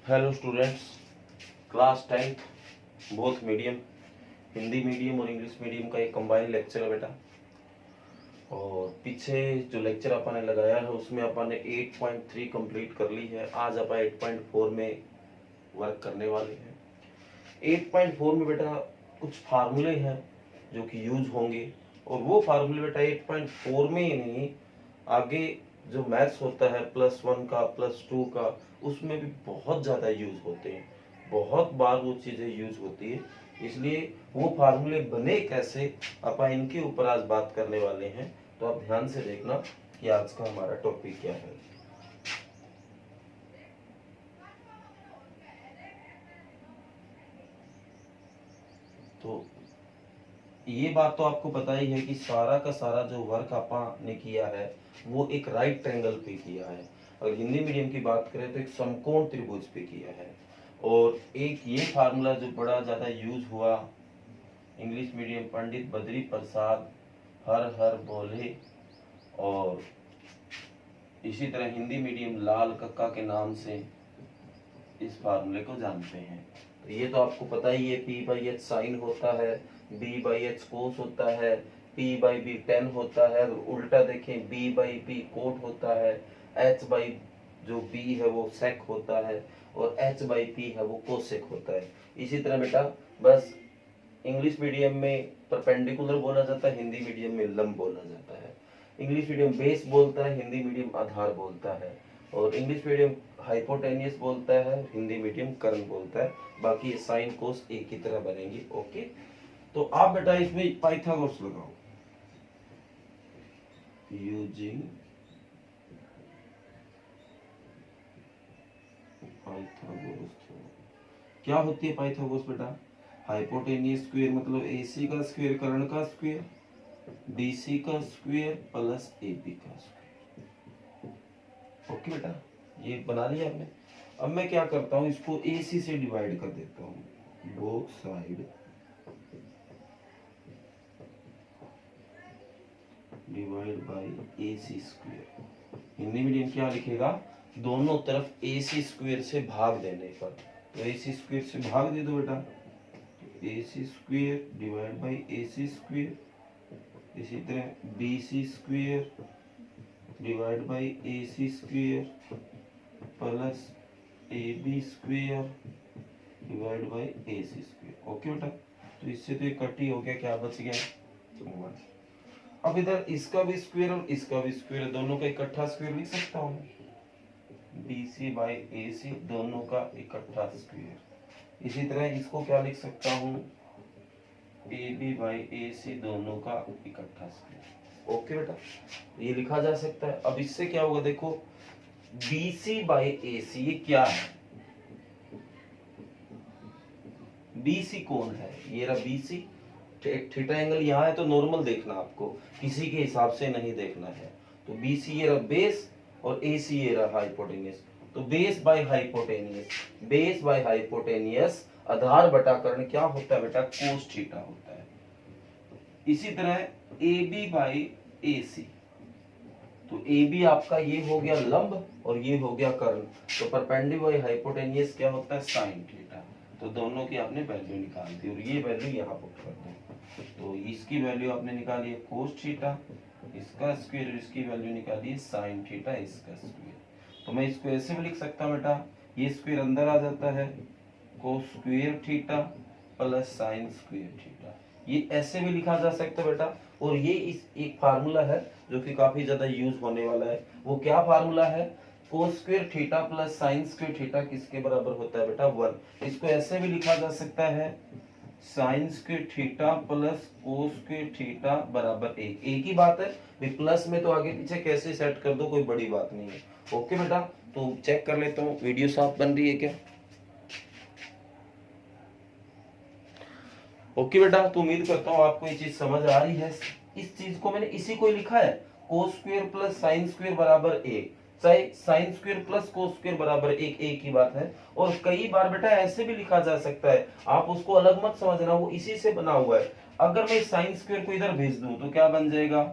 Hello students, class 10th both medium, Hindi medium और English medium का एक कंबाइंड लेक्चर है बेटा। और पीछे जो लेक्चर अपन ने लगाया है उसमें अपन ने 8.3 कंप्लीट कर ली है। आज अपन 8.4 में वर्क करने वाले हैं। 8.4 में बेटा कुछ फार्मूले हैं जो कि यूज होंगे, और वो फार्मूले बेटा 8.4 में ही नहीं, आगे जो मैथ्स होता है +1 का +2 का, उसमें भी बहुत ज़्यादा यूज होते हैं। बहुत बार वो चीज़ें यूज होती है, इसलिए वो फार्मूले बने कैसे, अपन इनके ऊपर आज बात करने वाले हैं। तो आप ध्यान से देखना कि आज का हमारा टॉपिक क्या है। तो ये बात तो आपको पता ही है कि सारा का सारा जो वर्क अपन ने किया है वो एक राइट ट्रायंगल पे किया है। और हिंदी मीडियम की बात करें तो एक समकोण त्रिभुज पे किया है। और एक ये फार्मूला जो बड़ा ज्यादा यूज हुआ, इंग्लिश मीडियम पंडित बद्री प्रसाद हर हर बोले, और इसी तरह हिंदी मीडियम लाल कक्का के नाम से इस फार्मूले को जानते हैं। तो ये तो आपको पता ही है, P/H साइन होता है, B/H कोस होता है, P/B tan होता है। उल्टा देखें, B/P कोट होता है, H/ जो B है वो सेक होता है, और H/P है वो कोसेक होता है। इसी तरह बेटा बस इंग्लिश मीडियम में परपेंडिकुलर बोला जाता है, हिंदी मीडियम में लंब बोला जाता है। इंग्लिश मीडियम बेस बोलता है, हिंदी मीडियम आधार बोलता है। और इंग्लिश मीडियम हाइपोटेनियस बोलता है, हिंदी मीडियम कर्ण बोलता है। बाकी ये साइन कोस एक ही तरह बनेंगे। ओके, तो आप बेटा इसमें पाइथागोरस लगाओ। Using Pythagoras. क्या होती है पाइथागोरस बेटा? हाइपोटेनियस स्क्वायर मतलब AC का स्क्वायर कर्ण का स्क्वायर, BC का स्क्वायर प्लस AB का स्क्वायर। ओके बेटा, ये बना लिया आपने। अब मैं क्या करता हूँ, इसको AC से डिवाइड कर देता हूँ, both side divide by AC square. Hindi medium क्या लिखेगा? दोनों तरफ AC स्क्वायर से भाग देने पर, तो AC स्क्वायर से भाग दे दो बेटा, AC square divide by AC square. इसी तरह BC square divide by AC square plus AB square divide by AC square. Okay बेटा, तो इससे तो ये कट ही हो गया, क्या बच गया? 1। अब इधर इसका भी स्क्वायर और इसका भी स्क्वायर, दोनों का इकट्ठा स्क्वायर लिख सकता हूँ, BC बाय AC दोनों का इकट्ठा स्क्वायर। इसी तरह इसको क्या लिख सकता हूँ, AB बाय AC दोनों का इकट्ठा स्क्वायर। ओके बेटा, ये लिखा जा सकता है। अब इससे क्या होगा, देखो BC बाय AC ये क्या है? BC कौन है? ये रहा BC। थीटा एंगल यहाँ है तो नॉर्मल देखना, आपको किसी के हिसाब से नहीं देखना है। तो BC ये रहा बेस और AC ये रहा हाइपोटेनियस। तो base by hypotenuse, base by hypotenuse आधार बटा कर्ण क्या होता है बेटा? कोस थीटा होता है। इसी तरह AB बाय AC, तो AB आपका ये हो गया लंब और ये हो गया कर्ण। तो परपेंडिकुलर हाइपोटेनियस क्या होता है? Sine theta. तो दोनों की आपने वैल्यू निकाल दी, और ये वैल्यू यहाँ पुट कर दो। तो इसकी वैल्यू आपने निकाली है कोस थीटा, इसका स्क्वायर, इसकी वैल्यू निकाली है साइन थीटा, इसका स्क्वायर। तो मैं इसको ऐसे भी लिख सकता हूँ बेटा, ये स्क्वायर अंदर आ जाता है, कोस square theta plus sign square theta. ये ऐसे भी लिखा जा सकता है बेटा। और ये इस एक फार्मूला है जो कि काफी ज्यादा यूज होने वाला है। वो क्या फार्मूला है? कोस square theta plus sign square theta किसके बराबर होता है बेटा? 1। इसको ऐसे भी लिखा जा सकता है, sign square theta plus cos square theta बराबर 1। एक ही बात है, प्लस में तो आगे पीछे कैसे सेट कर दो, कोई बड़ी बात नहीं है। ओके बेटा, तो चेक कर लेता हूँ वीडियो साफ बन रही है क्या? ओके बेटा, तो उम्मीद करता हूँ आपको ये चीज समझ आ रही है। इस चीज को मैंने इसी को ही लिखा है, cos square plus sine square बराबर 1, चाहे sine square plus cos square बराबर 1, एक ही बात है। और कई बार बेटा ऐसे भी लिखा जा सकता है, आप उसको अलग मत समझना, वो इसी से बना हुआ है। अगर मैं साइन स्क्वायर को इधर भेज दूं तो क्या बन जाएगा?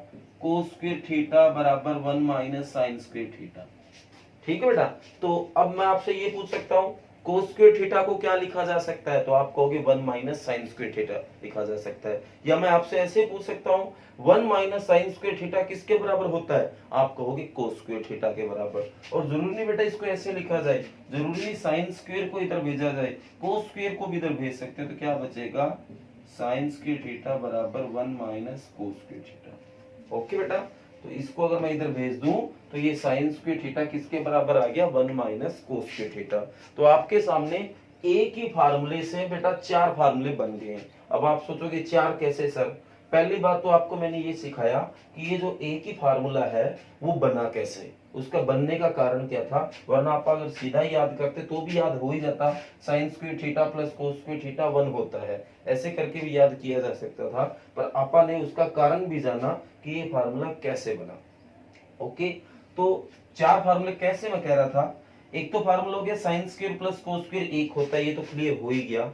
कोस स्क्वायर थीटा बराबर 1 माइनस साइन स्क्वायर थीटा। ठीक है बेटा, तो अब मैं आपसे ये पूछ सकता हूँ कोस स्क्वायर थीटा को क्या लिखा जा सकता है, तो आप कहोगे 1 माइनस साइन स्क्वायर थीटा लिखा जा सकता है। या मैं आपसे ऐसे पूछ सकता हूँ 1 माइनस साइन स्क्वायर थीटा किसके बराबर होता है, आप कहोगे कोस स्क्वायर थीटा के बराबर। और जरूरी नहीं बेटा इसको ऐसे लिखा जाए, जरूरी नहीं साइन स्क्वायर को इधर भेजा जाए, कोस स्क्वायर को भी इधर भेज सकते हो। तो क्या बचेगा, साइन स्क्वायर थीटा बराबर 1 minus cos square theta. Okay बेटा, तो इसको अगर मैं इधर भेज दूं तो ये साइन स्क्वायर थीटा किसके बराबर आ गया, 1 माइनस कोस स्क्वायर थीटा। तो आपके सामने एक ही फार्मूले से बेटा 4 फार्मूले बन गए हैं। अब आप सोचोगे 4 कैसे सर, पहली बात तो आपको मैंने ये सिखाया कि ये जो एक ही फार्मूला है वो बना कैसे, उसका बनने का कारण क्या था, वरना आप अगर सीधा ही याद करते तो भी याद हो ही जाता, sign square theta plus cos square theta 1 होता है, ऐसे करके भी याद किया जा सकता था। पर आपा ने उसका कारण भी जाना कि ये फार्मूला कैसे बना। ओके, तो 4 फार्मूले कैसे मैं कह रहा था, एक तो फार्मूला हो गया sine square plus cos square 1 होता है, ये तो क्लियर हो ही गया।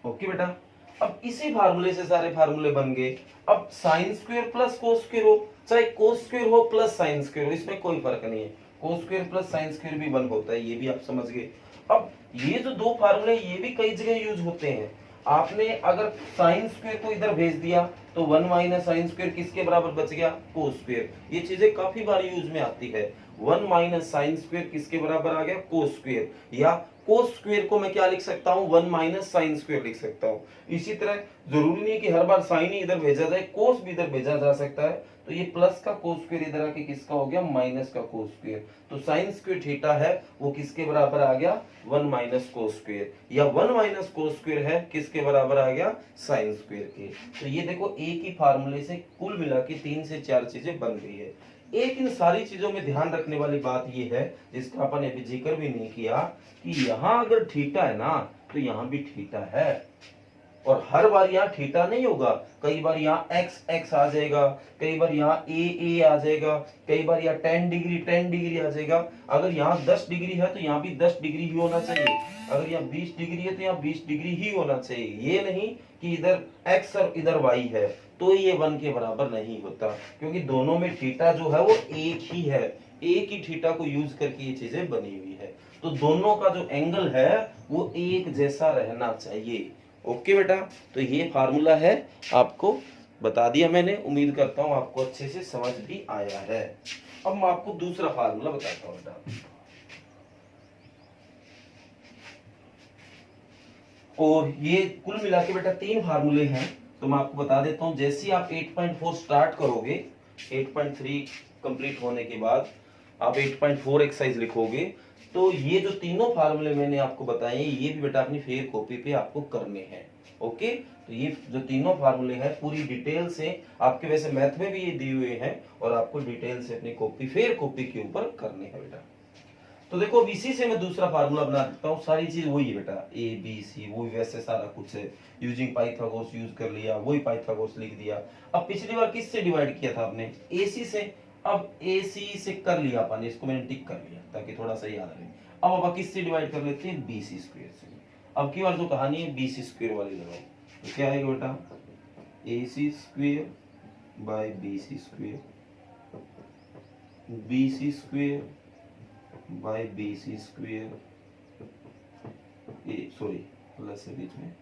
ओके बेटा, अब इसी फार्मूले से सारे फार्मूले बन गए। अब sine square plus cos square हो, चाहे कोस स्क्वायर हो प्लस साइन स्क्वायर हो, इसमें कोई फर्क नहीं है, cos square plus sine square भी 1 होता है, ये भी आप समझ गए। अब ये जो 2 फार्मूले ये भी कई जगह यूज होते हैं। आपने अगर साइन स्क्वायर को इधर भेज दिया तो 1 माइनस साइन स्क्वायर किसके बराबर बच गया, कोस स्क्वायर। ये चीजें काफी बार यूज में आती है, 1 माइनस साइन स्क्वायर किसके बराबर आ गया, कोस स्क्वायर। या कोस स्क्वायर को मैं क्या लिख सकता हूँ, 1 माइनस साइन स्क्वायर लिख सकता हूँ। इसी तरह जरूरी नहीं कि हर बार साइन ही इधर भेजा जाए, कोस भी इधर भेजा जा सकता है। तो ये प्लस का कोस स्क्वायर इधर आके किसका हो गया, माइनस का कोस स्क्वायर। तो साइन स्क्वायर थीटा है वो किसके बराबर आ गया, 1 माइनस कोस स्क्वायर। या 1 माइनस कोस स्क्वायर है किसके बराबर आ गया, साइन स्क्वायर के। तो ये देखो एक ही फार्मूले से कुल मिला के 3 से 4 चीजें बन गई है। एक इन सारी चीजों में ध्यान रखने वाली बात ये है, जिसका अपन अभी जिक्र भी नहीं किया, कि यहां अगर थीटा है ना तो यहां भी थीटा है। और हर बार यहाँ थीटा नहीं होगा, कई बार यहाँ एक्स एक्स आ जाएगा, कई बार यहाँ ए आ जाएगा, कई बार यहाँ 10 डिग्री आ जाएगा। अगर यहाँ 10 डिग्री है तो यहाँ भी 10 डिग्री ही होना चाहिए, अगर यहाँ 20 डिग्री है तो यहाँ 20 डिग्री ही होना चाहिए। ये नहीं कि इधर एक्स और इधर वाई है तो ये 1 के बराबर नहीं होता, क्योंकि दोनों में थीटा जो है वो एक ही है, एक ही थीटा को यूज करके ये चीजें बनी हुई है। तो दोनों का जो एंगल है वो एक जैसा रहना चाहिए। ओके बेटा, तो ये फार्मूला है, आपको बता दिया मैंने, उम्मीद करता हूं आपको अच्छे से समझ भी आया है। अब मैं आपको दूसरा फार्मूला बताता हूं बेटा। और ये कुल मिला के बेटा 3 फार्मूले हैं, तो मैं आपको बता देता हूं। जैसे आप 8.4 स्टार्ट करोगे, 8.3 कंप्लीट होने के बाद आप 8.4 एक्सरसाइज लिखोगे, तो ये जो तीनों फार्मूले मैंने आपको बताए ये भी बेटा अपनी फेयर कॉपी पे आपको करने हैं। ओके, तो ये जो तीनों फार्मूले हैं पूरी डिटेल से आपके, वैसे मैथ में भी ये दिए हुए हैं, और आपको डिटेल से अपनी कॉपी फेयर कॉपी के ऊपर करने हैं बेटा। तो देखो अब इसी से मैं दूसरा फार्मूला बना देता हूँ, सारी चीज वही है बेटा, ए बी सी वही वैसे सारा कुछ है, यूजिंग पाइथागोरस यूज कर लिया, वही पाइथागोरस लिख दिया। अब पिछली बार किससे डिवाइड किया था आपने, AC से, अब AC से कर लिया अपन, इसको मैंने टिक कर लिया ताकि थोड़ा सा याद रहे। अब अब किससे डिवाइड कर लेते हैं, BC स्क्वायर से। अब की बार जो कहानी है BC स्क्वायर वाली लगाओ, तो क्या आएगा बेटा, AC square by BC square, BC square by BC square, sorry plus है बीच में,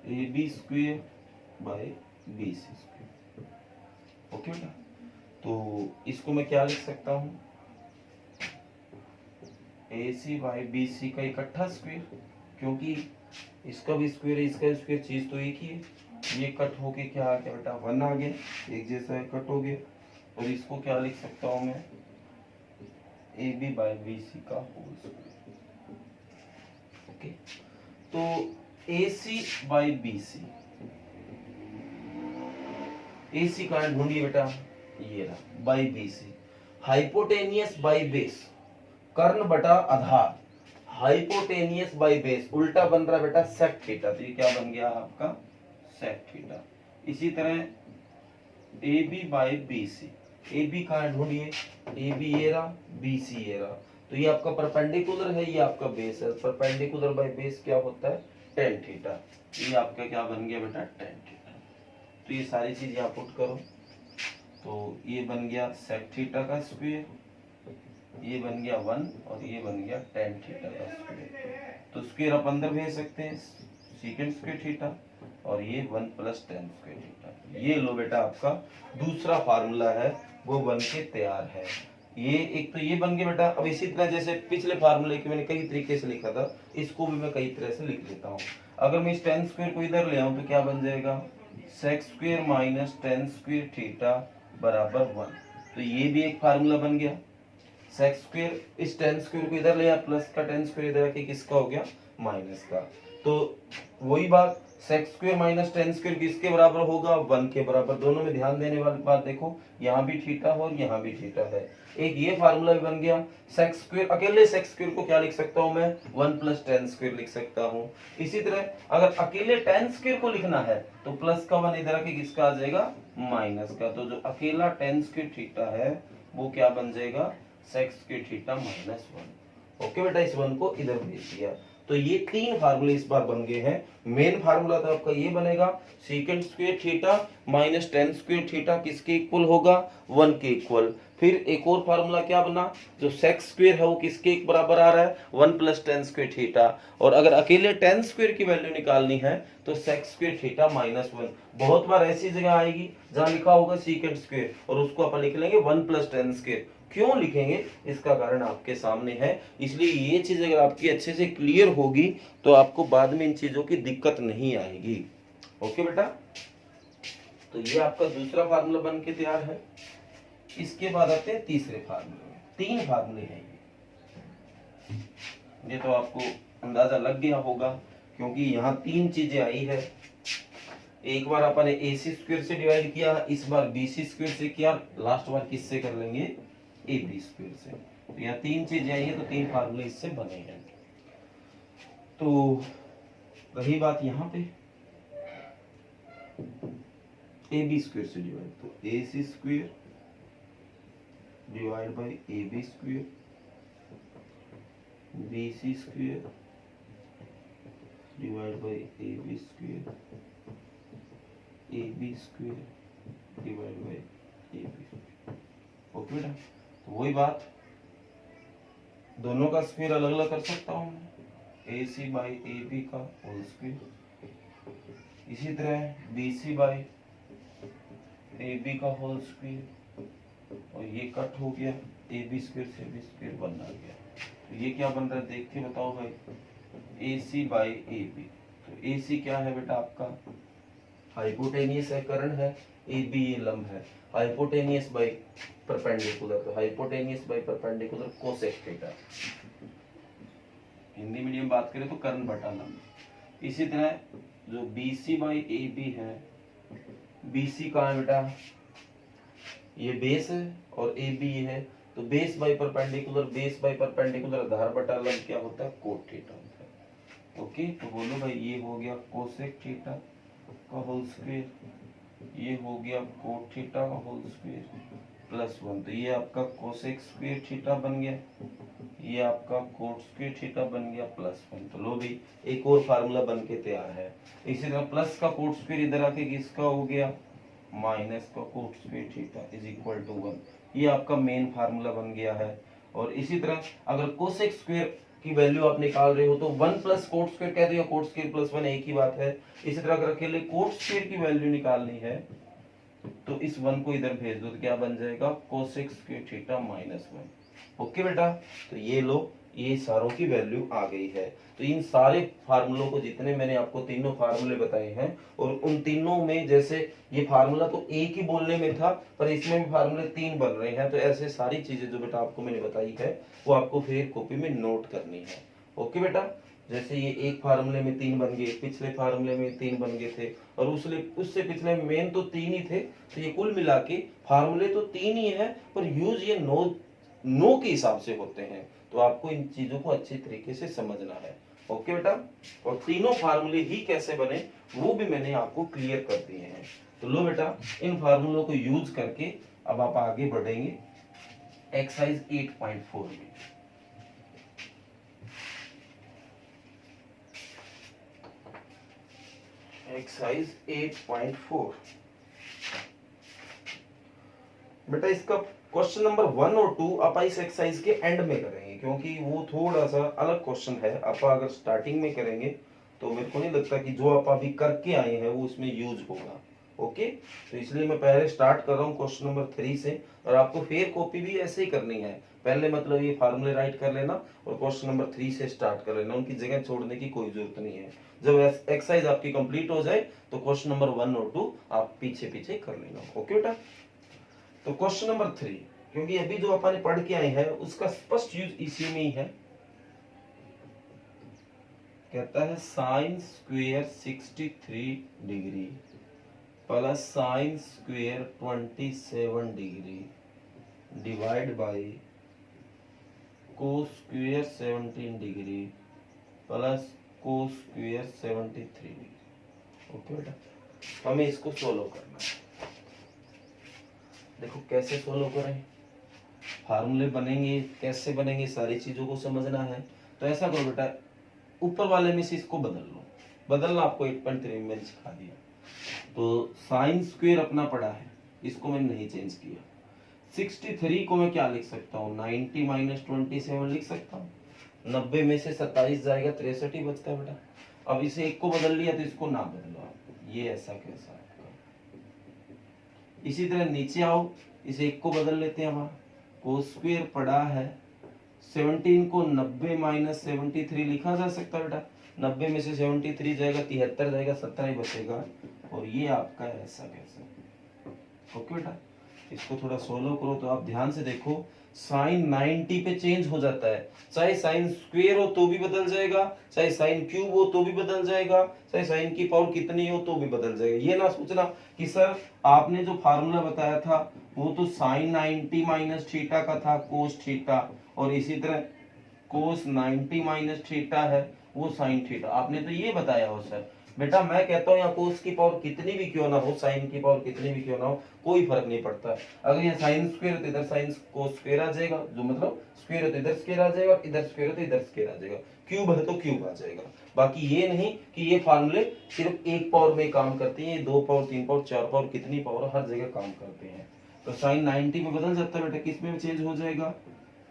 AB square by BC square. Okay बेटा, तो इसको मैं क्या लिख सकता हूं, AC बाय BC का इकट्ठा स्क्वायर, क्योंकि इसका भी स्क्वायर है इसका स्क्वायर, चीज तो एक ही है। ये कट होके क्या आ गया बेटा, 1 आ गया, एक जैसा है, कट हो गया। और इसको क्या लिख सकता हूं मैं, AB बाय BC का होल स्क्वायर। ओके, तो AC बाय BC, AC का ढूंढिए बेटा, ये रहा, by BC, hypotenuse by base, कर्ण बटा आधार, हाइपोटेनियस बाय बेस, उल्टा बन रहा बेटा सेक थीटा, तो ये क्या बन गया आपका, सेक थीटा। इसी तरह AB बाय BC, AB का ढूंढिए, AB ये रहा, BC ये रहा, तो ये आपका परपेंडिकुलर है, ये आपका बेस है, परपेंडिकुलर बाय बेस क्या होता है, tan थीटा। ये आपका क्या बन गया बेटा, tan थीटा। तो ये सारी चीज यहाँ पुट करो, तो ये बन गया सेक थीटा का स्क्वायर ये बन गया 1 और ये बन गया tan थीटा का स्क्वायर। तो स्क्वायर आप अंदर भेज सकते हैं, सीकेंट स्क्वायर थीटा और ये 1 प्लस tan स्क्वायर थीटा। ये लो बेटा आपका दूसरा फार्मूला है, वो बन के तैयार है। ये एक तो ये बन गया बेटा। अब इसी तरह जैसे पिछले फार्मूले के मैंने कई तरीके से लिखा था, इसको भी मैं कई तरह से लिख लेता हूँ। अगर मैं इस tan स्क्वायर को इधर ले आऊँ तो क्या बन जाएगा, sec square minus tan square theta बराबर 1। तो ये भी एक फार्मूला बन गया। सेक स्क्वायर, इस tan स्क्वायर को इधर ले आया, प्लस का tan स्क्वायर इधर आके किसका हो गया, माइनस का। तो वही बात, sec square minus tan square किसके बराबर होगा, 1 के बराबर। दोनों में ध्यान देने वाली बात देखो, यहाँ भी थीटा है और यहाँ भी थीटा है। एक ये फार्मूला भी बन गया। सेक स्क्वायर, अकेले सेक स्क्वायर को क्या लिख सकता हूँ मैं, 1 प्लस tan स्क्वायर लिख सकता हूँ। इसी तरह अगर अकेले tan स्क्वायर को लिखना है तो प्लस का 1 इधर आके किसका आ जाएगा, माइनस का। तो जो अकेला tan स्क्वायर थीटा है वो क्या बन जाएगा, sec square theta minus 1। Okay बेटा, इस 1 को इधर भेज दिया। तो ये तीन फार्मूले इस बार बन गए हैं। मेन फार्मूला तो आपका ये बनेगा, secant square theta minus tan square theta किसके इक्वल होगा, 1 के इक्वल। फिर एक और फार्मूला क्या बना, जो सेक स्क्वायर है वो किसके बराबर आ रहा है, 1 प्लस tan स्क्वायर थीटा। और अगर अकेले tan स्क्वायर की वैल्यू निकालनी है तो सेक स्क्वायर थीटा माइनस 1। बहुत बार ऐसी जगह आएगी जहां लिखा होगा सीकेंट स्क्वायर और उसको अपन लिख लेंगे 1 प्लस tan स्क्वायर। क्यों लिखेंगे, इसका कारण आपके सामने है। इसलिए ये चीज अगर आपकी अच्छे से क्लियर होगी तो आपको बाद में इन चीजों की दिक्कत नहीं आएगी। ओके बेटा, तो ये आपका दूसरा फार्मूला बन के तैयार है। इसके बाद आते हैं तीसरे फार्मूले में। तीन फार्मूले हैं ये तो आपको अंदाजा लग गया होगा क्योंकि यहाँ तीन चीजें आई है। एक बार अपन ने AC स्क्वायर से डिवाइड किया, इस बार BC स्क्वायर से किया, लास्ट बार किससे कर लेंगे, AB स्क्वायर से। तो यहाँ तीन चीजें आई है तो तीन फार्मूले इससे बने हैं। तो रही बात यहाँ पे AB स्क्वायर से डिवाइड, तो AC square divide by AB square, BC square divide by AB square, AB square divide by AB square. Okay बेटा, तो वही बात, दोनों का स्क्वायर अलग अलग कर सकता हूँ मैं, AC बाय AB का होल स्क्वायर, इसी तरह BC बाय AB का होल स्क्वायर, और ये कट हो गया, AB स्क्वायर से AB स्क्वायर बन आ गया। तो ये क्या बन रहा है देख के बताओ भाई, AC बाय AB। तो AC क्या है बेटा आपका, हाइपोटेनियस है, कर्ण है, AB ये लंब है। हाइपोटेनियस बाय परपेंडिकुलर, तो hypotenuse by perpendicular cosec theta. Hindi medium बात करें तो कर्ण बटा लंब। इसी तरह जो BC बाय AB है, BC कहाँ है बेटा, ये बेस है और AB ये है, तो base by perpendicular, base by perpendicular आधार बटा लंब क्या होता है, कोट थीटा होता है। ओके, तो बोलो भाई ये हो गया कोसेक थीटा का होल स्क्वायर, ये हो गया कोट थीटा का होल स्क्वायर प्लस 1। तो ये आपका कोसेक स्क्वायर थीटा बन गया, ये आपका कोट स्क्वायर थीटा बन गया प्लस 1। तो लो भाई एक और फार्मूला बन के तैयार है। इसी तरह प्लस का कोट स्क्वायर इधर आके किसका हो गया, माइनस का cot square theta is equal to 1। ये आपका मेन फार्मूला बन गया है। और इसी तरह अगर कोसेक स्क्वायर की वैल्यू आप निकाल रहे हो तो 1 प्लस कोट स्क्वायर कह दिया, कोट स्क्वायर प्लस 1 एक ही बात है। इसी तरह अगर अकेले कोट स्क्वायर की वैल्यू निकालनी है तो इस 1 को इधर भेज दो तो क्या बन जाएगा, cosec square theta minus 1। Okay बेटा, तो ये लो, ये सारों की वैल्यू आ गई है। तो इन सारे फार्मूलों को, जितने मैंने आपको तीनों फार्मूले बताए हैं, और उन तीनों में जैसे ये फार्मूला तो एक ही बोलने में था पर इसमें भी फार्मूले तीन बन रहे हैं। तो ऐसे सारी चीजें जो बेटा आपको मैंने बताई है वो आपको फिर कॉपी में नोट करनी है। ओके बेटा, जैसे ये एक फार्मूले में तीन बन गए, पिछले फार्मूले में तीन बन गए थे, और उससे पिछले में मेन तो तीन ही थे। तो ये कुल मिला के फार्मूले तो तीन ही है पर यूज ये नो के हिसाब से होते हैं। तो आपको इन चीजों को अच्छी तरीके से समझना है। ओके बेटा, और तीनों फार्मूले ही कैसे बने वो भी मैंने आपको क्लियर कर दिए हैं। तो लो बेटा, इन फार्मूलों को यूज करके अब आप आगे बढ़ेंगे एक्सरसाइज 8.4 में। एक्सरसाइज 8.4 बेटा इसका क्वेश्चन नंबर 1 और 2 आप इस एक्सरसाइज के एंड में करेंगे, क्योंकि वो थोड़ा सा अलग क्वेश्चन है। आप अगर स्टार्टिंग में करेंगे तो मेरे को नहीं लगता कि जो आप अभी करके आए हैं वो उसमें यूज होगा। ओके, तो इसलिए मैं पहले स्टार्ट कर रहा हूँ क्वेश्चन नंबर 3 से, और आपको फेयर कॉपी भी ऐसे ही करनी है। पहले मतलब ये फार्मूले राइट कर लेना और क्वेश्चन नंबर 3 से स्टार्ट कर लेना, उनकी जगह छोड़ने की कोई जरूरत नहीं है। जब एक्सरसाइज आपकी कंप्लीट हो जाए तो क्वेश्चन नंबर 1 और 2 आप पीछे पीछे कर लेना। ओके बेटा, तो क्वेश्चन नंबर 3, क्योंकि अभी जो अपन पढ़ के आए हैं उसका स्पष्ट यूज इसी में ही है। कहता है sine square 63 degree plus sine square 27 degree divide by cos square 17 degree plus cos square 73 degree. Okay बेटा, हमें इसको सोल्व करना है। देखो कैसे सोल्व करें, फार्मूले बनेंगे कैसे बनेंगे, सारी चीजों को समझना है। तो ऐसा करो बेटा, ऊपर वाले में से इसको बदल लो। बदलना आपको 8.3 में मैंने सिखा दिया। तो साइन स्क्वायर अपना पड़ा है, इसको मैंने नहीं चेंज किया। 63 को मैं क्या लिख सकता हूँ, 90 माइनस 27 लिख सकता हूँ। 90 में से 27 जाएगा, 63 ही बचता है बेटा। अब इसे एक को बदल लिया तो इसको ना बदलो आप, ये ऐसा कैसा है। इसी तरह नीचे आओ, इसे एक को बदल लेते हैं। वहां कोस स्क्वायर पड़ा है, 17 को 90 माइनस 73 लिखा जा सकता है बेटा। 90 में से 73 जाएगा, 73 जाएगा, 17 ही बचेगा, और ये आपका ऐसा कैसा। ओके बेटा, इसको थोड़ा सोल्व करो तो आप ध्यान से देखो, साइन 90 पे चेंज हो जाता है। चाहे साइन स्क्वायर हो तो भी बदल जाएगा, चाहे साइन क्यूब हो तो भी बदल जाएगा, चाहे साइन की पावर कितनी हो तो भी बदल जाएगा। ये ना सोचना कि सर आपने जो फार्मूला बताया था वो तो साइन 90 माइनस थीटा का था, कोस थीटा, और इसी तरह कोस 90 माइनस थीटा है वो साइन थीटा, आपने तो ये बताया हो सर। बेटा मैं कहता हूँ यहाँ कोस की पावर कितनी भी क्यों ना हो, साइन की पावर कितनी भी क्यों ना हो, कोई फर्क नहीं पड़ता। अगर यहाँ साइन स्क्वायर तो इधर साइन कोस स्क्वायर आ जाएगा, जो मतलब स्क्वायर है तो इधर स्क्वायर आ जाएगा, और इधर स्क्वायर है तो इधर स्क्वायर आ जाएगा, क्यूब है तो क्यूब आ जाएगा। बाकी ये नहीं कि ये फार्मूले सिर्फ एक पावर में काम करते हैं, ये 2 पावर 3 पावर 4 पावर कितनी पावर हर जगह काम करते हैं। तो साइन 90 में बदल जाता है बेटा, किस में चेंज हो जाएगा,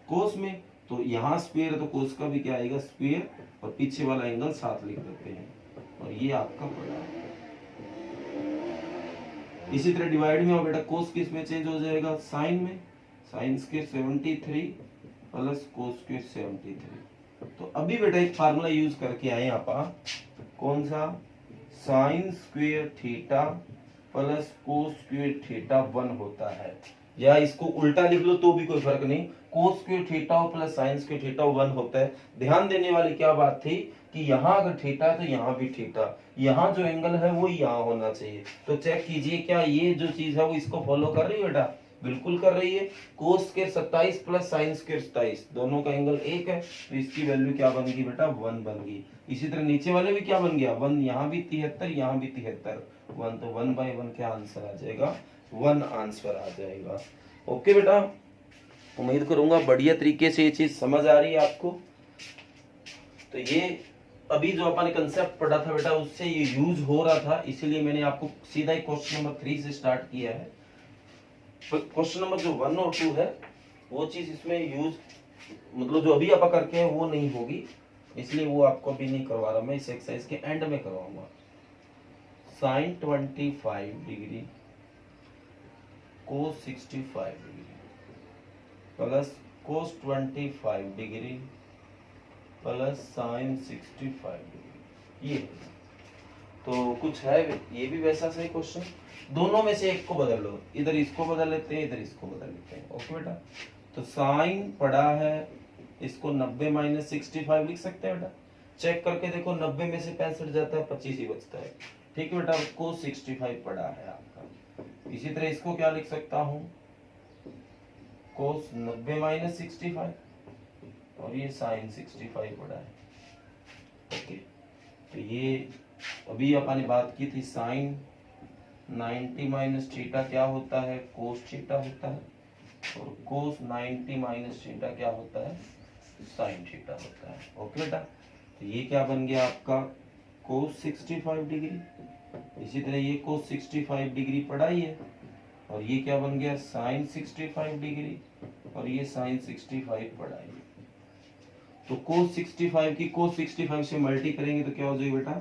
कोस में। तो यहाँ स्क्वायर है तो कोस का भी क्या आएगा, स्क्वायर, और पीछे वाला एंगल साथ लिख देते हैं, और ये आपका पड़ा है। इसी तरह डिवाइड में हो बेटा, कोस किस में चेंज हो जाएगा, साइन में। Sine square 73 plus cos square 73। तो अभी बेटा एक फार्मूला यूज करके आए आप, कौन सा, sine square theta plus cos square theta 1 होता है, या इसको उल्टा लिख लो तो भी कोई फर्क नहीं, कोस square theta plus sign square theta 1 होता है। ध्यान देने वाली क्या बात थी कि यहाँ अगर थीटा है तो यहाँ भी थीटा, यहाँ जो एंगल है वो यहाँ होना चाहिए। तो चेक कीजिए क्या ये जो चीज है वो इसको फॉलो कर रही है बेटा, बिल्कुल कर रही है। Cos square 27 plus sine square 27, दोनों का एंगल एक है, तो इसकी वैल्यू क्या बन गई बेटा, 1 बन गई। इसी तरह नीचे वाले भी क्या बन गया, 1, यहाँ भी 73, यहाँ भी 73, 1, तो 1/1 क्या आंसर आ जाएगा, 1 आंसर आ जाएगा। ओके बेटा, उम्मीद करूंगा बढ़िया तरीके से ये चीज समझ आ रही है आपको। तो ये अभी जो अपन कंसेप्ट पढ़ा था बेटा उससे ये यूज हो रहा था, इसीलिए मैंने आपको सीधा ही क्वेश्चन नंबर 3 से स्टार्ट किया है। क्वेश्चन नंबर जो 1 और 2 है वो चीज इसमें यूज, मतलब जो अभी आप करके हैं वो नहीं होगी, इसलिए वो आपको अभी नहीं करवा रहा, मैं इस एक्सरसाइज के एंड में करवाऊंगा। Sine 25 degree cos 65 degree plus cos 25 degree plus sine 65 degree, ये तो कुछ है ये भी वैसा सही क्वेश्चन। दोनों में से एक को बदल लो, इधर इसको बदल लेते हैं, इधर इसको बदल लेते हैं। ओके बेटा, तो साइन पड़ा है, इसको 90 माइनस 65 लिख सकते हैं बेटा। चेक करके देखो, 90 में से 65 जाता है, 25 ही बचता है। ठीक है बेटा, कोस 65 पड़ा है आपका। इसी तरह इसको क्या लिख सकता हूँ, कोस 90 माइनस 65, और ये साइन 65 पड़ा है। ओके, तो ये अभी अपन ने बात की थी, साइन 90 माइनस थीटा क्या होता है, कोस थीटा होता है, और कोस 90 माइनस थीटा क्या होता है, साइन थीटा होता है। ओके बेटा, तो ये क्या बन गया आपका, कोस 65 डिग्री। इसी तरह ये कोस 65 डिग्री पड़ा ही है, और ये क्या बन गया साइन 65 डिग्री, और ये साइन 65 पड़ा है। तो कोस 65 की कोस 65 से मल्टी करेंगे तो क्या हो जाएगा बेटा,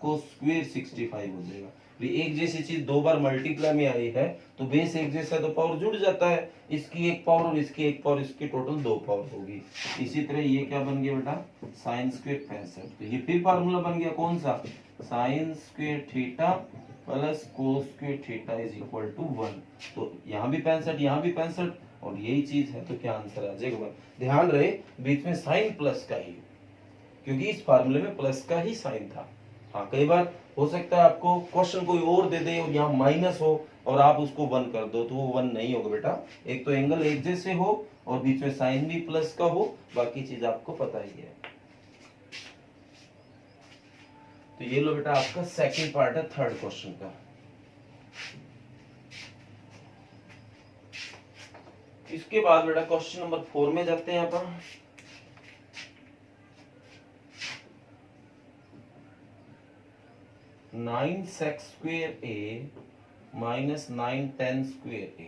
कोस स्क्वायर 65 हो जाएगा। एक जैसी चीज दो बार मल्टीप्लाई में आई है तो बेस एक जैसा तो पावर जुड़ जाता है, इसकी एक पावर और इसकी एक पावर, इसकी टोटल दो पावर होगी। इसी तरह ये क्या बन गया बेटा साइन स्क्वायर 65। तो ये फिर फार्मूला बन गया कौन सा, sine square theta plus cos square theta is equal to 1। तो यहाँ भी 65 यहाँ भी 65 और यही चीज है, तो क्या आंसर आ जाएगा। ध्यान रहे बीच में साइन प्लस का ही, क्योंकि इस फार्मूले में प्लस का ही साइन था। हाँ कई बार हो सकता है आपको क्वेश्चन कोई और दे दे और यहाँ माइनस हो और आप उसको 1 कर दो, तो वो 1 नहीं होगा बेटा। एक तो एंगल एक जैसे हो और बीच में साइन भी प्लस का हो, बाकी चीज आपको पता ही है। तो ये लो बेटा आपका सेकंड पार्ट है थर्ड क्वेश्चन का। इसके बाद बेटा क्वेश्चन नंबर 4 में जाते हैं अपन। नाइन सेक्स स्क्वेयर ए माइनस 9 10 स्क्वेयर ए,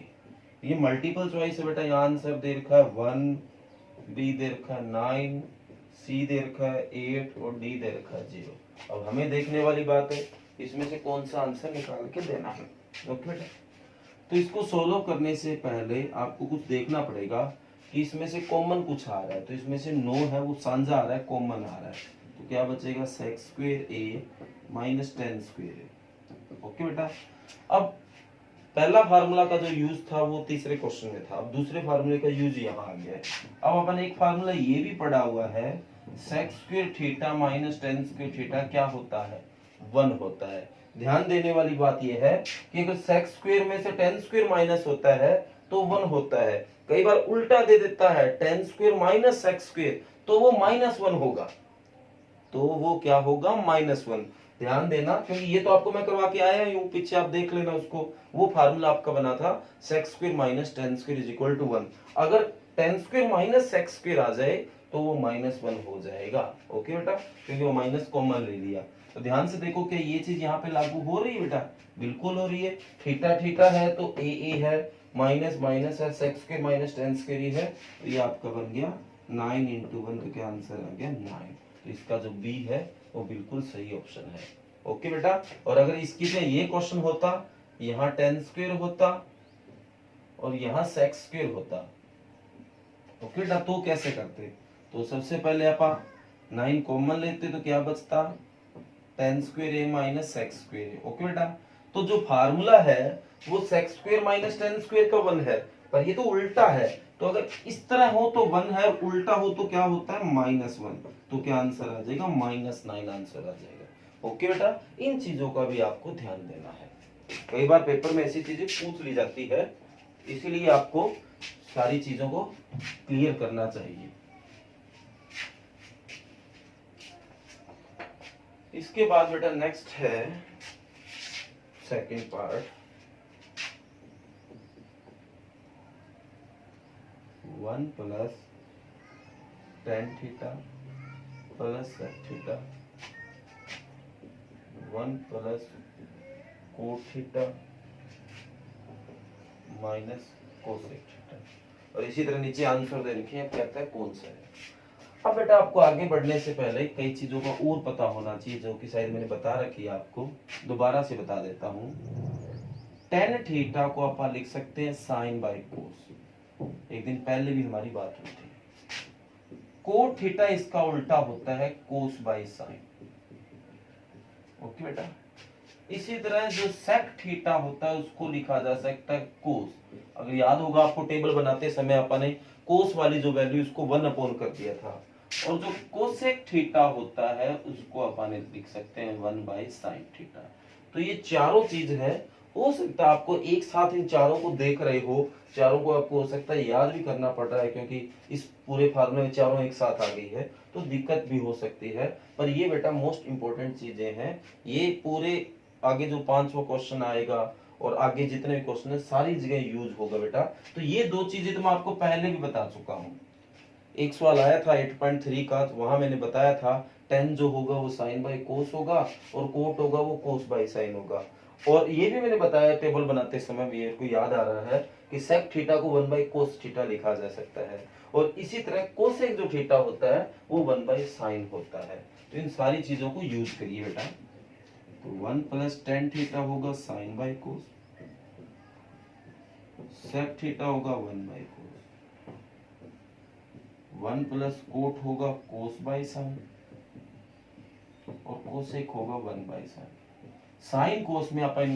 ये मल्टीपल चॉइस है बेटा। यहाँ आंसर दे रखा है 1, बी दे रखा है 9, सी दे रखा है 8 और डी दे रखा है 0। अब हमें देखने वाली बात है इसमें से कौन सा आंसर निकाल के देना है। ओके बेटा, तो इसको सोल्व करने से पहले आपको कुछ देखना पड़ेगा कि इसमें से कॉमन कुछ आ रहा है। तो इसमें से 9 है वो साझा आ रहा है, कॉमन आ रहा है, तो क्या बचेगा सेक्स स्क्वेयर ए माइनस 10 स्क्वेयर ए। ओके बेटा, अब पहला फार्मूला का जो यूज था वो तीसरे क्वेश्चन में था, अब दूसरे फार्मूले का यूज यहाँ आ गया है। अब अपन एक फार्मूला ये भी पढ़ा हुआ है, sex square theta minus 10 square theta क्या होता है 1 होता है। ध्यान देने वाली बात यह है कि अगर सेक्स स्क्वेयर में से 10 स्क्वेयर माइनस होता है तो 1 होता है। कई बार उल्टा दे देता है 10 स्क्वेयर माइनस सेक्स स्क्वेयर, तो वो -1 होगा, तो वो क्या होगा -1। ध्यान देना क्योंकि ये तो आपको मैं करवा के आया हूं, पीछे आप देख लेना उसको। वो फार्मूला आपका बना था sec square minus 10 square is equal to 1। अगर 10 स्क्वेयर माइनस सेक्स स्क्वेयर आ जाए तो वो -1 हो जाएगा। ओके बेटा, क्योंकि वो माइनस कॉमन ले लिया। तो ध्यान से देखो कि ये चीज यहाँ पे लागू हो रही है बेटा, बिल्कुल हो रही है। थीटा थीटा है तो ए है, माइनस माइनस है, सेक्स स्क्वेयर माइनस 10 स्क्वेयर ही है, तो ये आपका बन गया 9 × 1, तो क्या आंसर आ गया 9। तो इसका जो बी है वो बिल्कुल सही ऑप्शन है। ओके बेटा, और अगर इसकी से ये क्वेश्चन होता, यहाँ 10 स्क्वेयर होता और यहाँ सेक्स स्क्वेयर होता, ओके बेटा, तो कैसे करते। तो सबसे पहले आप 9 कॉमन लेते तो क्या बचता 10 स्क्वेयर ए माइनस सेक्स स्क्वेयर ए। ओके बेटा, तो जो फार्मूला है वो सेक्स स्क्वेयर माइनस 10 स्क्वेयर का 1 है, पर ये तो उल्टा है। तो अगर इस तरह हो तो 1 है और उल्टा हो तो क्या होता है -1, तो क्या आंसर आ जाएगा -9 आंसर आ जाएगा। ओके बेटा, इन चीजों का भी आपको ध्यान देना है, कई बार पेपर में ऐसी चीजें पूछ ली जाती है, इसीलिए आपको सारी चीजों को क्लियर करना चाहिए। इसके बाद बेटा नेक्स्ट है second part, 1 + tan theta plus sec theta 1 + cot theta minus cosec theta, और इसी तरह नीचे आंसर दे रखे हैं, कहता है कौन सा है। अब बेटा आपको आगे बढ़ने से पहले कई चीजों का और पता होना चाहिए, जो कि शायद मैंने बता रखी है, आपको दोबारा से बता देता हूँ। tan थीटा को आप लिख सकते हैं sin बाई कोस, एक दिन पहले भी हमारी बात हुई थी। कोट थीटा इसका उल्टा होता है कोस बाई साइन। ओके बेटा, इसी तरह जो सेक थीटा होता है उसको लिखा जा सकता है कोस। अगर याद होगा आपको टेबल बनाते समय अपने कोस वाली जो वैल्यू उसको 1 कर दिया था, और जो कोसेक थीटा होता है उसको अपन लिख सकते हैं 1/sin थीटा। तो ये चारों चीज है, हो सकता है आपको एक साथ इन चारों को देख रहे हो, चारों को आपको हो सकता है याद भी करना पड़ रहा है, क्योंकि इस पूरे फार्मूले में चारों एक साथ आ गई है तो दिक्कत भी हो सकती है। पर ये बेटा मोस्ट इंपॉर्टेंट चीजें हैं, ये पूरे आगे जो 5वां क्वेश्चन आएगा और आगे जितने भी क्वेश्चन है सारी जगह यूज होगा बेटा। तो ये दो चीजें तो मैं आपको पहले भी बता चुका हूँ। एक सवाल आया था 8.3 का, तो वहां मैंने बताया था tan जो होगा वो sin बाई कोस होगा और कोट होगा वो कोस बाई साइन होगा। और ये भी मैंने बताया टेबल बनाते समय मेरे को याद आ रहा है कि सेक थीटा को 1/cos थीटा लिखा जा सकता है, और इसी तरह कोसेक जो थीटा होता है वो 1/sin होता है। तो इन सारी चीजों को यूज करिए बेटा। तो 1 + tan थीटा होगा sin/cos, सेक थीटा होगा 1/cos, 1 + cot होगा cos/sin, और कोसेक होगा 1/sin। साइन कोस में अपन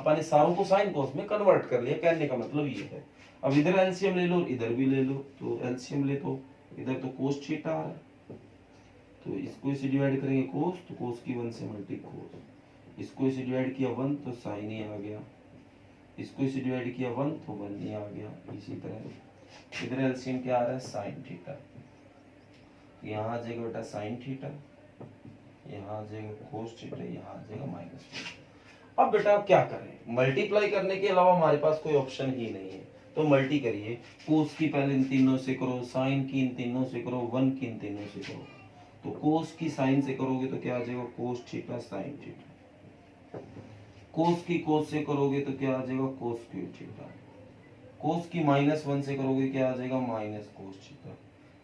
ने सारों को साइन कोस में कन्वर्ट कर लिया, कहने का मतलब ये है। अब इधर एलसीएम ले लो, इधर भी ले लो, तो एलसीएम ले तो इधर तो कोस थीटा आ रहा है, तो इसको इसे डिवाइड करेंगे कोस, तो कोस की 1 से मल्टी कोस, इसको इसे डिवाइड किया 1 तो साइन ही आ गया, इसको इसे डिवाइड किया 1 तो 1 ही आ गया। इसी तरह इधर एलसीएम क्या आ रहा है साइन थीटा, यहाँ आ जाएगा बेटा साइन थीटा, यहाँ आ जाएगा कोस थीटा, यहाँ आ जाएगा -1। अब बेटा क्या करें, मल्टीप्लाई करने के अलावा हमारे पास कोई ऑप्शन ही नहीं है, तो मल्टी करिए। कोस की पहले इन तीनों से करो, साइन की इन तीनों से करो, 1 की इन तीनों से करो। तो कोस की साइन से करोगे तो क्या आ जाएगा कोस थीटा साइन थीटा, कोस की कोस से करोगे तो क्या आ जाएगा कोस स्क्वायर थीटा, कोस की -1 से करोगे क्या आ जाएगा माइनस कोस थीटा,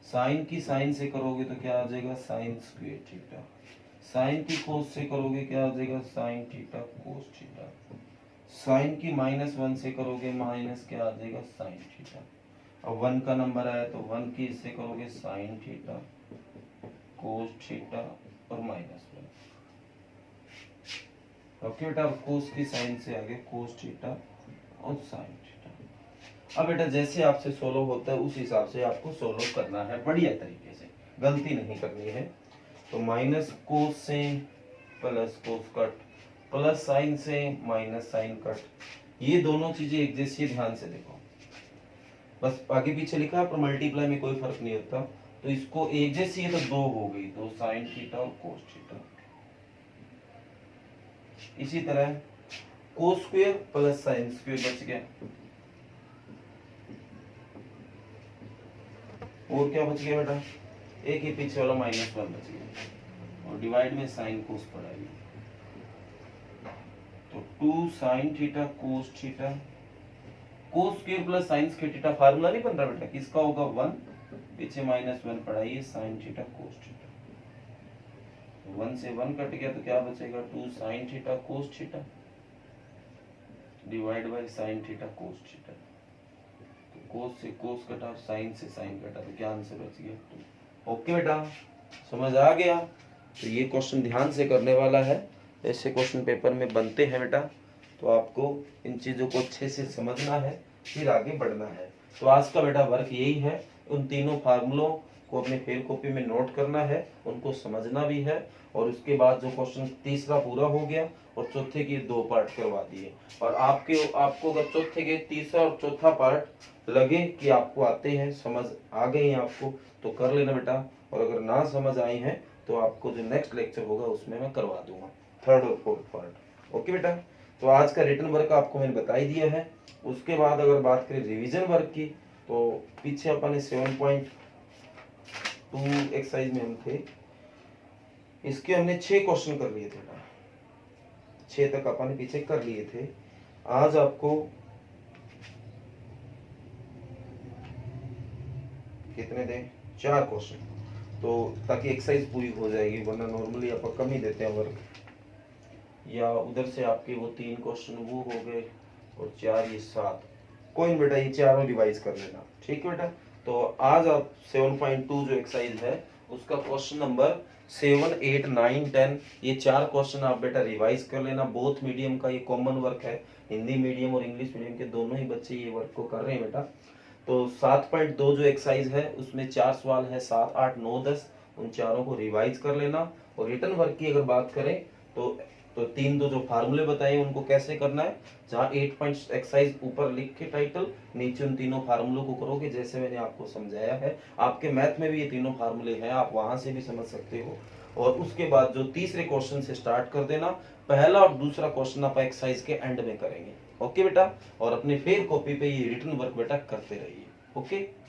साइन की साइन से करोगे तो क्या आ जाएगा साइन स्क्वायर थीटा, साइन की कोस से करोगे क्या आ जाएगा sine theta cos theta, sine की -1 से करोगे माइनस क्या आ जाएगा साइन थीटा। अब 1 का नंबर आया तो 1 की इससे करोगे साइन थीटा कोस थीटा और -1। ओके बेटा, कोस की साइन से आगे कोस थीटा और साइन थीटा। अब बेटा जैसे आपसे सोल्व होता है उस हिसाब से आपको सोल्व करना है, बढ़िया तरीके से, गलती नहीं करनी है। तो माइनस कोस से plus cos cut, plus sign से माइनस साइन कट, ये दोनों चीजें एक जैसी, ध्यान से देखो, बस आगे पीछे लिखा है पर मल्टीप्लाई में कोई फर्क नहीं होता। तो इसको एक जैसी है तो 2 हो गई, तो साइन थीटा और कोस थीटा। इसी तरह cos square plus sine square बच गया, और क्या बच गया बेटा, एक ही पीछे वाला -1 बच गया, और डिवाइड में साइन कोस पढ़ाई, तो 2 sign theta cos theta, cos square plus sign square theta formula नहीं बन रहा बेटा, किसका होगा 1, पीछे -1 पढ़ाइए साइन थीटा कोस थीटा, 1 से 1 कट गया तो क्या बचेगा 2 sign theta cos theta divide by sine theta cos theta, तो कोस से कोस कटा, साइन से साइन कटा, तो क्या आंसर बच गया 2। ओके बेटा, समझ आ गया। तो ये क्वेश्चन ध्यान से करने वाला है, ऐसे क्वेश्चन पेपर में बनते हैं बेटा, तो आपको इन चीज़ों को अच्छे से समझना है, फिर आगे बढ़ना है। तो आज का बेटा वर्क यही है, उन तीनों फार्मूलों को अपने फेल कॉपी में नोट करना है, उनको समझना भी है, और उसके बाद जो क्वेश्चन तीसरा पूरा हो गया और चौथे के 2 पार्ट करवा दिए। और आपको अगर चौथे के तीसरा और चौथा पार्ट लगे कि आपको आते हैं, समझ आ गए हैं आपको, तो कर लेना बेटा, और अगर ना समझ आए हैं तो आपको जो नेक्स्ट लेक्चर होगा उसमें मैं करवा दूंगा 3rd और 4th पार्ट। ओके बेटा, तो आज का रिटन वर्क आपको मैंने बता ही दिया है। उसके बाद अगर बात करें रिवीजन वर्क की, तो पीछे अपन ने 7.2 एक्सरसाइज में हम थे, इसके हमने 6 क्वेश्चन कर लिए थे बेटा, 6 तक अपन ने पीछे कर लिए थे। आज आपको कितने दें, 4 क्वेश्चन, तो ताकि एक्सरसाइज पूरी हो जाएगी, वरना नॉर्मली आप कम ही देते हैं वर्क, या उधर से आपके वो 3 क्वेश्चन वो हो गए और 4 ये 7, कोई बेटा ये चारों रिवाइज कर लेना, ठीक है बेटा। तो आज आप 7.2 जो एक्सरसाइज है उसका क्वेश्चन नंबर 7, 8, 9, 10 ये 4 क्वेश्चन आप बेटा रिवाइज कर लेना। बोथ मीडियम का ये कॉमन वर्क है, हिंदी मीडियम और इंग्लिश मीडियम के दोनों ही बच्चे ये वर्क को कर रहे हैं बेटा। तो 7.2 जो एक्सरसाइज है उसमें 4 सवाल है, 7, 8, 9, 10, उन चारों को रिवाइज कर लेना। और रिटन वर्क की अगर बात करें तो 3 जो फार्मूले बताए उनको कैसे करना है, जहाँ 8 पॉइंट्स एक्सरसाइज ऊपर लिख के टाइटल, नीचे उन तीनों फार्मूलों को करोगे जैसे मैंने आपको समझाया है। आपके मैथ में भी ये तीनों फार्मूले हैं, आप वहां से भी समझ सकते हो। और उसके बाद जो तीसरे क्वेश्चन से स्टार्ट कर देना, पहला और दूसरा क्वेश्चन आप एक्सरसाइज के एंड में करेंगे। ओके बेटा, और अपने फेयर कॉपी पे ये रिटन वर्क बेटा करते रहिए। ओके।